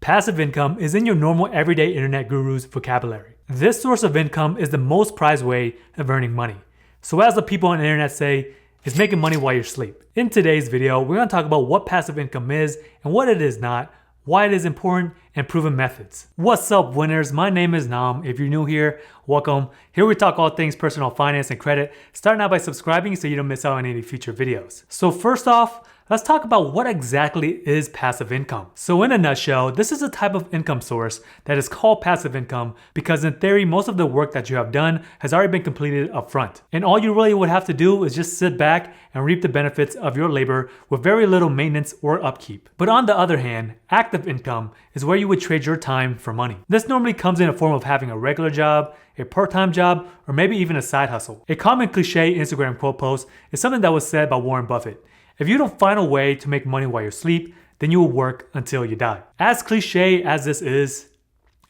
passive income is in your normal everyday internet guru's vocabulary. This source of income is the most prized way of earning money. So as the people on the internet say, it's making money while you sleep. In today's video, we're going to talk about what passive income is and what it is not, why it is important, and proven methods. What's up, winners? My name is Nam. If you're new here, welcome. Here we talk all things personal finance and credit, starting out by subscribing so you don't miss out on any future videos. So first off, let's talk about what exactly is passive income. So in a nutshell, this is a type of income source that is called passive income because in theory, most of the work that you have done has already been completed up front. And all you really would have to do is just sit back and reap the benefits of your labor with very little maintenance or upkeep. But on the other hand, active income is where you would trade your time for money. This normally comes in a form of having a regular job, a part-time job, or maybe even a side hustle. A common cliche Instagram quote post is something that was said by Warren Buffett. If you don't find a way to make money while you sleep, then you will work until you die. As cliche as this is,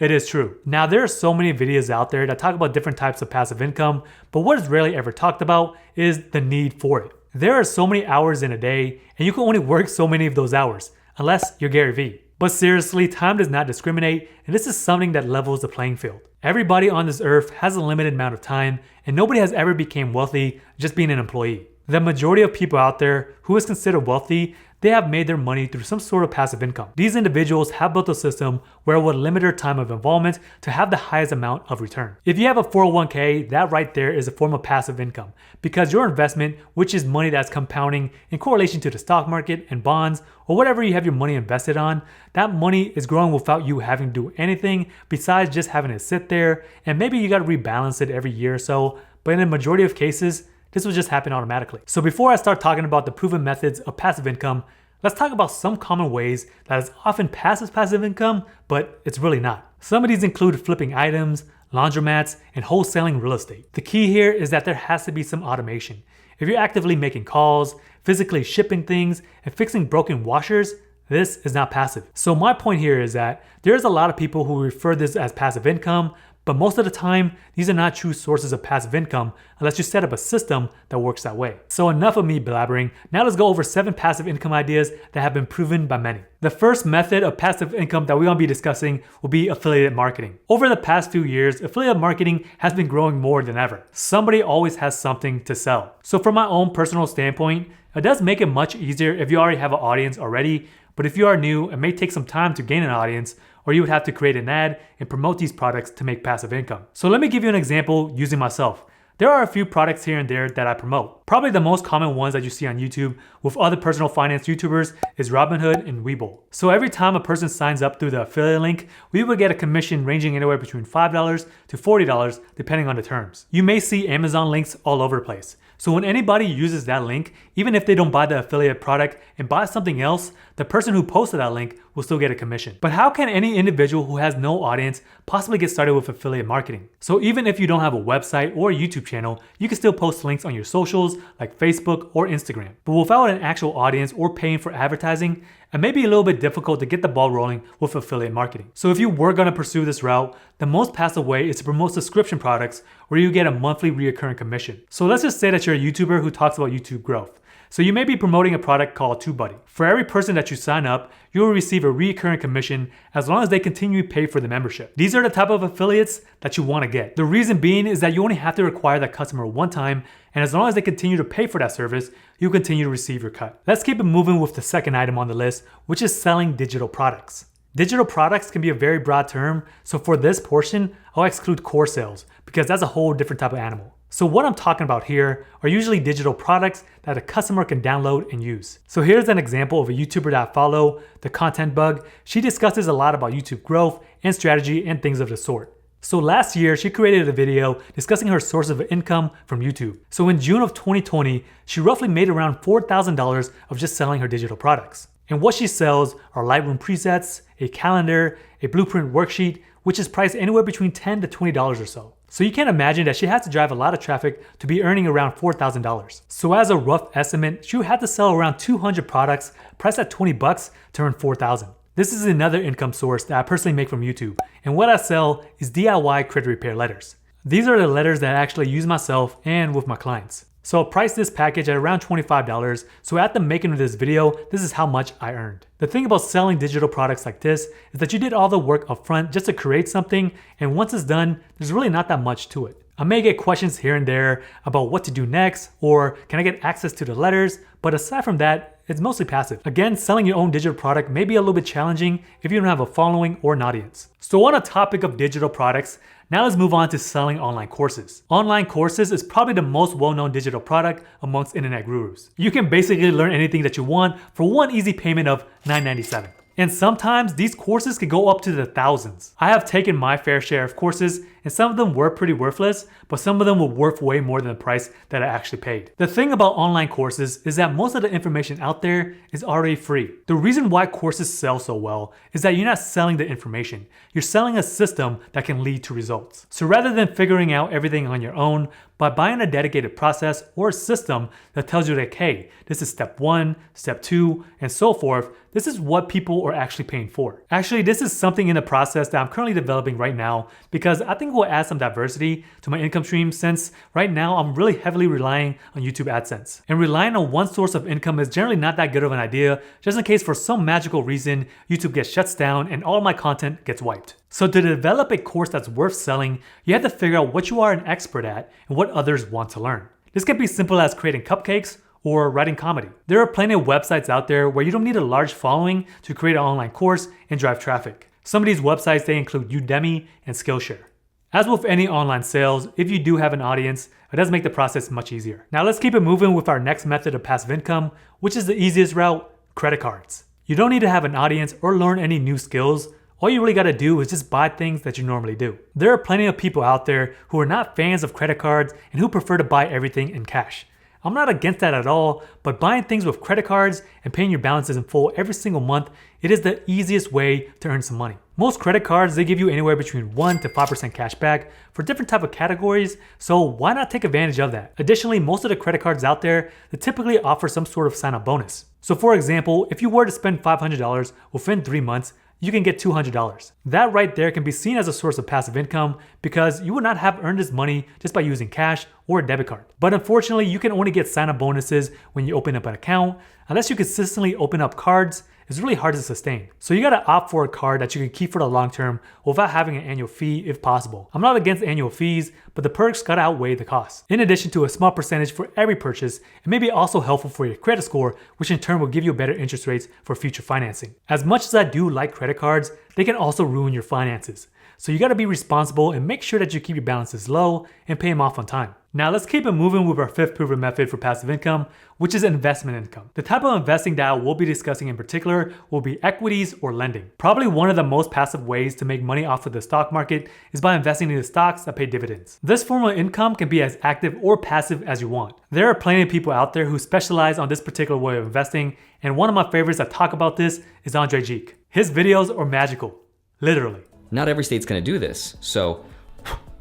it is true. Now there are so many videos out there that talk about different types of passive income, but what is rarely ever talked about is the need for it. There are so many hours in a day, and you can only work so many of those hours, unless you're Gary Vee. But seriously, time does not discriminate, and this is something that levels the playing field. Everybody on this earth has a limited amount of time, and nobody has ever become wealthy just being an employee. The majority of people out there who is considered wealthy, they have made their money through some sort of passive income. These individuals have built a system where it would limit their time of involvement to have the highest amount of return. If you have a 401k, that right there is a form of passive income because your investment, which is money that's compounding in correlation to the stock market and bonds or whatever you have your money invested on, that money is growing without you having to do anything besides just having it sit there, and maybe you got to rebalance it every year or so, but in the majority of cases, this will just happen automatically. So before I start talking about the proven methods of passive income, let's talk about some common ways that is often passive income, but it's really not. Some of these include flipping items, laundromats, and wholesaling real estate. The key here is that there has to be some automation. If you're actively making calls, physically shipping things, and fixing broken washers, this is not passive. So my point here is that there's a lot of people who refer this as passive income, but most of the time, these are not true sources of passive income unless you set up a system that works that way. So enough of me blabbering. Now let's go over 7 passive income ideas that have been proven by many. The first method of passive income that we're going to be discussing will be affiliate marketing. Over the past few years, affiliate marketing has been growing more than ever. Somebody always has something to sell. So from my own personal standpoint, it does make it much easier if you already have an audience already, but if you are new, it may take some time to gain an audience, or you would have to create an ad and promote these products to make passive income. So let me give you an example using myself. There are a few products here and there that I promote. Probably the most common ones that you see on YouTube with other personal finance YouTubers is Robinhood and Webull. So every time a person signs up through the affiliate link, we would get a commission ranging anywhere between $5 to $40 depending on the terms. You may see Amazon links all over the place. So when anybody uses that link, even if they don't buy the affiliate product and buy something else, the person who posted that link will still get a commission. But how can any individual who has no audience possibly get started with affiliate marketing? So even if you don't have a website or a YouTube channel, you can still post links on your socials like Facebook or Instagram. But without an actual audience or paying for advertising, it may be a little bit difficult to get the ball rolling with affiliate marketing. So if you were going to pursue this route, the most passive way is to promote subscription products where you get a monthly recurring commission. So let's just say that you're a YouTuber who talks about YouTube growth. So you may be promoting a product called TubeBuddy. For every person that you sign up, you will receive a recurring commission as long as they continue to pay for the membership. These are the type of affiliates that you want to get. The reason being is that you only have to acquire that customer one time, and as long as they continue to pay for that service, you continue to receive your cut. Let's keep it moving with the second item on the list, which is selling digital products. Digital products can be a very broad term, so for this portion, I'll exclude core sales because that's a whole different type of animal. So what I'm talking about here are usually digital products that a customer can download and use. So here's an example of a YouTuber that I follow, The Content Bug. She discusses a lot about YouTube growth and strategy and things of the sort. So last year, she created a video discussing her source of income from YouTube. So in June of 2020, she roughly made around $4,000 of just selling her digital products. And what she sells are Lightroom presets, a calendar, a blueprint worksheet, which is priced anywhere between $10 to $20 or so. So you can imagine that she has to drive a lot of traffic to be earning around $4,000. So as a rough estimate, she would have to sell around 200 products priced at $20 to earn $4,000. This is another income source that I personally make from YouTube. And what I sell is DIY credit repair letters. These are the letters that I actually use myself and with my clients. So I priced this package at around $25, so at the making of this video, this is how much I earned. The thing about selling digital products like this is that you did all the work up front just to create something, and once it's done, there's really not that much to it. I may get questions here and there about what to do next, or can I get access to the letters, but aside from that, it's mostly passive. Again, selling your own digital product may be a little bit challenging if you don't have a following or an audience. So on a topic of digital products, now let's move on to selling online courses. Online courses is probably the most well-known digital product amongst internet gurus. You can basically learn anything that you want for one easy payment of $9.97. And sometimes these courses can go up to the thousands. I have taken my fair share of courses, and some of them were pretty worthless, but some of them were worth way more than the price that I actually paid. The thing about online courses is that most of the information out there is already free. The reason why courses sell so well is that you're not selling the information, you're selling a system that can lead to results. So rather than figuring out everything on your own, by buying a dedicated process or a system that tells you like, hey, this is step 1, step 2, and so forth, this is what people are actually paying for. Actually, this is something in the process that I'm currently developing right now because I think it will add some diversity to my income stream, since right now I'm really heavily relying on YouTube AdSense. And relying on one source of income is generally not that good of an idea, just in case for some magical reason YouTube gets shuts down and all my content gets wiped. So to develop a course that's worth selling, you have to figure out what you are an expert at and what others want to learn. This can be simple as creating cupcakes or writing comedy. There are plenty of websites out there where you don't need a large following to create an online course and drive traffic. Some of these websites, they include Udemy and Skillshare. As with any online sales, if you do have an audience, it does make the process much easier. Now let's keep it moving with our next method of passive income, which is the easiest route: credit cards. You don't need to have an audience or learn any new skills. All you really gotta do is just buy things that you normally do. There are plenty of people out there who are not fans of credit cards and who prefer to buy everything in cash. I'm not against that at all, but buying things with credit cards and paying your balances in full every single month, it is the easiest way to earn some money. Most credit cards, they give you anywhere between 1 to 5% cash back for different type of categories, so why not take advantage of that? Additionally, most of the credit cards out there, they typically offer some sort of sign-up bonus. So for example, if you were to spend $500 within 3 months, you can get $200. That right there can be seen as a source of passive income because you would not have earned this money just by using cash or a debit card. But unfortunately, you can only get sign-up bonuses when you open up an account. Unless you consistently open up cards, it's really hard to sustain. So you gotta opt for a card that you can keep for the long term without having an annual fee if possible. I'm not against annual fees, but the perks gotta outweigh the cost. In addition to a small percentage for every purchase, it may be also helpful for your credit score, which in turn will give you better interest rates for future financing. As much as I do like credit cards, they can also ruin your finances. So you gotta be responsible and make sure that you keep your balances low and pay them off on time. Now let's keep it moving with our fifth proven method for passive income, which is investment income. The type of investing that I will be discussing in particular will be equities or lending. Probably one of the most passive ways to make money off of the stock market is by investing in the stocks that pay dividends. This form of income can be as active or passive as you want. There are plenty of people out there who specialize on this particular way of investing, and one of my favorites that talk about this is Andre Geek. His videos are magical, literally. Not every state's gonna do this, so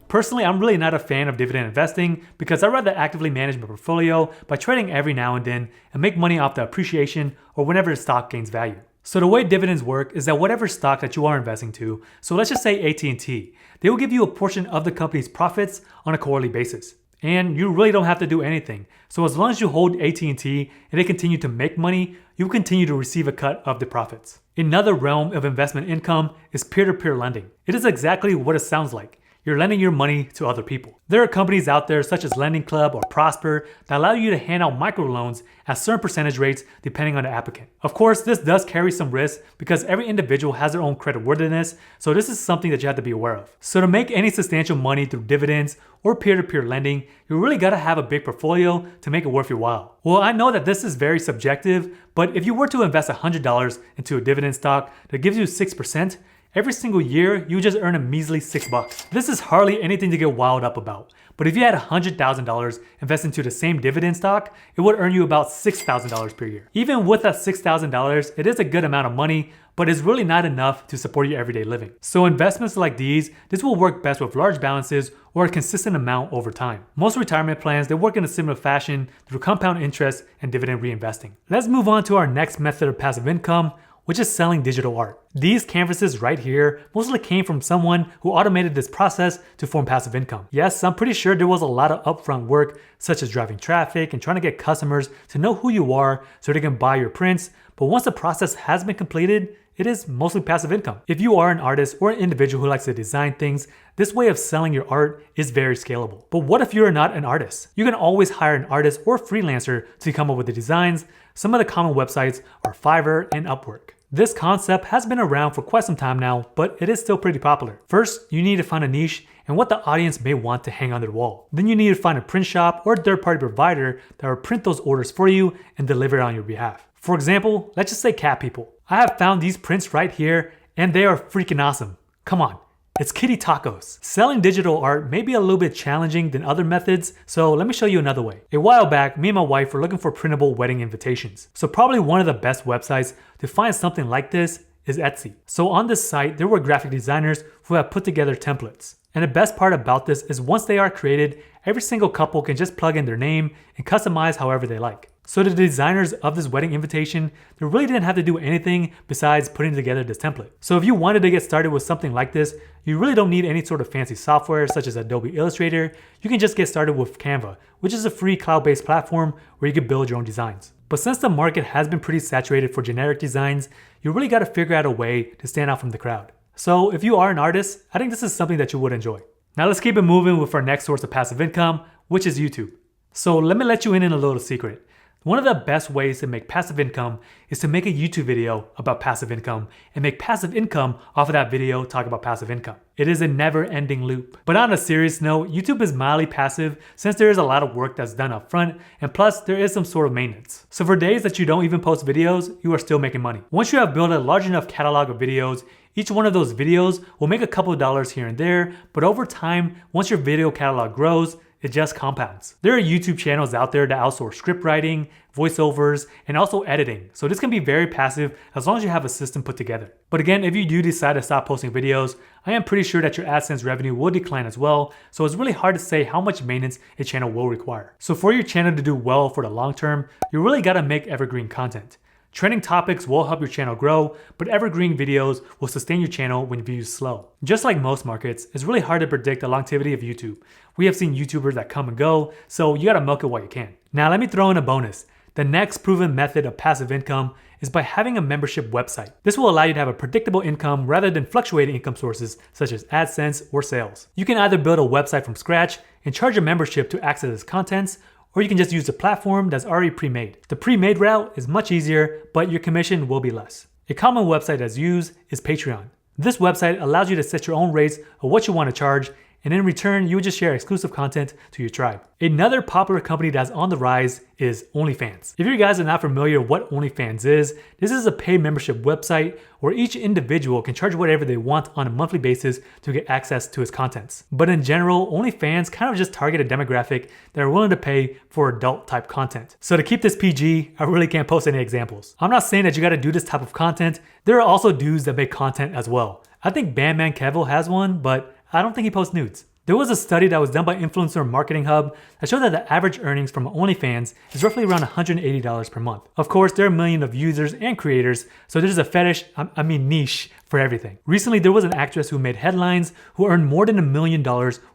personally, I'm really not a fan of dividend investing because I'd rather actively manage my portfolio by trading every now and then and make money off the appreciation or whenever the stock gains value. So the way dividends work is that whatever stock that you are investing to, so let's just say AT&T, they will give you a portion of the company's profits on a quarterly basis. And you really don't have to do anything. So as long as you hold AT&T and they continue to make money, you'll continue to receive a cut of the profits. Another realm of investment income is peer-to-peer lending. It is exactly what it sounds like. You're lending your money to other people. There are companies out there such as Lending Club or Prosper that allow you to hand out microloans at certain percentage rates depending on the applicant. Of course, this does carry some risk because every individual has their own creditworthiness, so this is something that you have to be aware of. So to make any substantial money through dividends or peer-to-peer lending, you really gotta have a big portfolio to make it worth your while. Well, I know that this is very subjective, but if you were to invest $100 into a dividend stock that gives you 6%, every single year, you just earn a measly $6. This is hardly anything to get wild up about. But if you had $100,000 invest into the same dividend stock, it would earn you about $6,000 per year. Even with that $6,000, it is a good amount of money, but it's really not enough to support your everyday living. So investments like these, this will work best with large balances or a consistent amount over time. Most retirement plans, they work in a similar fashion through compound interest and dividend reinvesting. Let's move on to our next method of passive income, which is selling digital art. These canvases right here mostly came from someone who automated this process to form passive income. Yes, I'm pretty sure there was a lot of upfront work, such as driving traffic and trying to get customers to know who you are so they can buy your prints, but once the process has been completed, it is mostly passive income. If you are an artist or an individual who likes to design things, this way of selling your art is very scalable. But what if you're not an artist? You can always hire an artist or freelancer to come up with the designs. Some of the common websites are Fiverr and Upwork. This concept has been around for quite some time now, but it is still pretty popular. First, you need to find a niche and what the audience may want to hang on their wall. Then you need to find a print shop or third-party provider that will print those orders for you and deliver it on your behalf. For example, let's just say cat people. I have found these prints right here and they are freaking awesome. Come on, it's kitty tacos. Selling digital art may be a little bit challenging than other methods, so let me show you another way. A while back, me and my wife were looking for printable wedding invitations. So probably one of the best websites to find something like this is Etsy. So on this site, there were graphic designers who have put together templates. And the best part about this is once they are created, every single couple can just plug in their name and customize however they like. So the designers of this wedding invitation, they really didn't have to do anything besides putting together this template. So if you wanted to get started with something like this, you really don't need any sort of fancy software such as Adobe Illustrator. You can just get started with Canva, which is a free cloud-based platform where you can build your own designs. But since the market has been pretty saturated for generic designs, you really got to figure out a way to stand out from the crowd. So if you are an artist, I think this is something that you would enjoy. Now let's keep it moving with our next source of passive income, which is YouTube. So let me let you in a little secret. One of the best ways to make passive income is to make a YouTube video about passive income and make passive income off of that video talk about passive income. It is a never-ending loop. But on a serious note, YouTube is mildly passive since there is a lot of work that's done up front, and plus there is some sort of maintenance. So for days that you don't even post videos, you are still making money. Once you have built a large enough catalog of videos, each one of those videos will make a couple of dollars here and there, but over time, once your video catalog grows, it just compounds. There are YouTube channels out there that outsource script writing, voiceovers, and also editing. So this can be very passive as long as you have a system put together. But again, if you do decide to stop posting videos, I am pretty sure that your AdSense revenue will decline as well. So it's really hard to say how much maintenance a channel will require. So for your channel to do well for the long term, you really gotta make evergreen content. Trending topics will help your channel grow, but evergreen videos will sustain your channel when views slow. Just like most markets, it's really hard to predict the longevity of YouTube. We have seen YouTubers that come and go, so you gotta milk it while you can. Now let me throw in a bonus. The next proven method of passive income is by having a membership website. This will allow you to have a predictable income rather than fluctuating income sources such as AdSense or sales. You can either build a website from scratch and charge a membership to access its contents, or you can just use the platform that's already pre-made. The pre-made route is much easier, but your commission will be less. A common website that's used is Patreon. This website allows you to set your own rates of what you want to charge, and in return, you would just share exclusive content to your tribe. Another popular company that's on the rise is OnlyFans. If you guys are not familiar with what OnlyFans is, this is a paid membership website where each individual can charge whatever they want on a monthly basis to get access to its contents. But in general, OnlyFans kind of just target a demographic that are willing to pay for adult type content. So to keep this PG, I really can't post any examples. I'm not saying that you gotta do this type of content. There are also dudes that make content as well. I think Bandman Kevo has one, but I don't think he posts nudes. There was a study that was done by Influencer Marketing Hub that showed that the average earnings from OnlyFans is roughly around $180 per month. Of course, there are millions of users and creators, so there's a niche for everything. Recently, there was an actress who made headlines who earned more than $1 million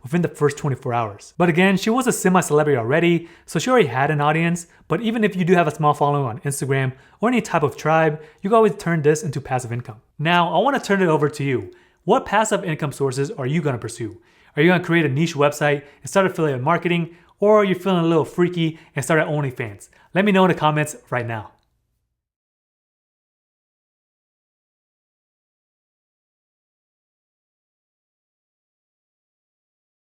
within the first 24 hours. But again, she was a semi-celebrity already, so she already had an audience. But even if you do have a small following on Instagram or any type of tribe, you can always turn this into passive income. Now, I want to turn it over to you. What passive income sources are you going to pursue? Are you going to create a niche website and start affiliate marketing, or are you feeling a little freaky and start at OnlyFans? Let me know in the comments right now.